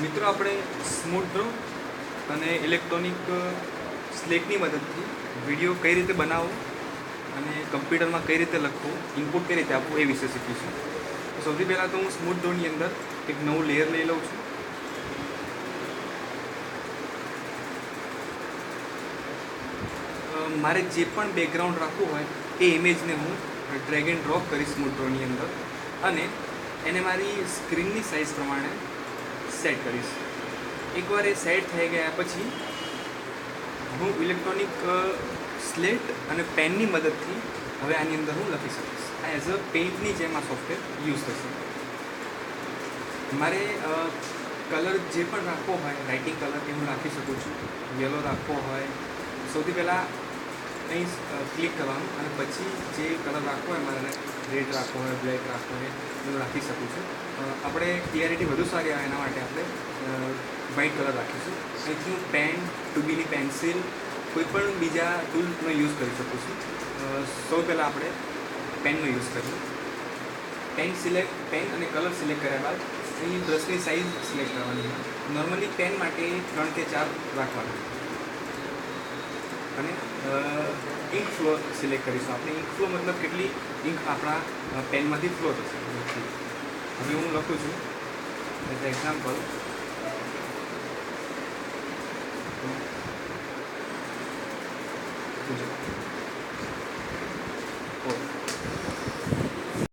મિત્રો આપણે smooth draw અને ઇલેક્ટ્રોનિક સ્લેટની મદદથી વિડીયો કઈ રીતે બનાવવો અને કમ્પ્યુટરમાં કઈ રીતે લખવું, ઇનપુટ કઈ રીતે આપવું એ વિશે શીખીશું. સૌથી પહેલાં તો હું સ્મૂથ ડ્રોની અંદર એક નવું લેયર લઈ લઉં છું. મારે જે પણ બેકગ્રાઉન્ડ રાખવું હોય એ ઇમેજને હું ડ્રેગ એન્ડ ડ્રોપ કરીશ સ્મૂથ ડ્રોની અંદર અને એને મારી સ્ક્રીનની સાઇઝ પ્રમાણે સેટ કરીશ. એકવાર એ સેટ થઈ ગયા પછી હું ઇલેક્ટ્રોનિક સ્લેટ અને પેનની મદદથી હવે આની અંદર હું લખી શકીશ. આ એઝ અ પેઇન્ટની જેમ આ સોફ્ટવેર યુઝ થશે. મારે કલર જે પણ રાખવો હોય, રાઇટિંગ કલર એ હું રાખી શકું છું. યલો રાખવો હોય, સૌથી પહેલાં અહીં ક્લિક કરવાનું અને પછી જે કલર રાખવો હોય, મારે રેડ રાખવો હોય, બ્લેક રાખવો હોય, હું રાખી શકું છું. આપણે ક્લિયરિટી વધુ સારી આવે એના માટે આપણે વ્હાઇટ કલર રાખીશું. અહીંથી હું પેન, 2Bની પેન્સિલ, કોઈ પણ બીજા ટૂલનો યુઝ કરી શકું છું. સૌ પહેલાં આપણે પેનનો યુઝ કરીએ. પેન અને કલર સિલેક્ટ કર્યા બાદ અહીં બ્રશની સાઇઝ સિલેક્ટ કરવાની. નોર્મલી પેન માટે 3 કે 4 રાખવાનું અને ઇંક ફ્લો સિલેક્ટ કરીશું. આપણે ઇંક ફ્લો મતલબ કેટલી ઇંક આપણા પેનમાંથી ફ્લો થશે. હવે હું લખું છું એઝ એક્ઝામ્પલ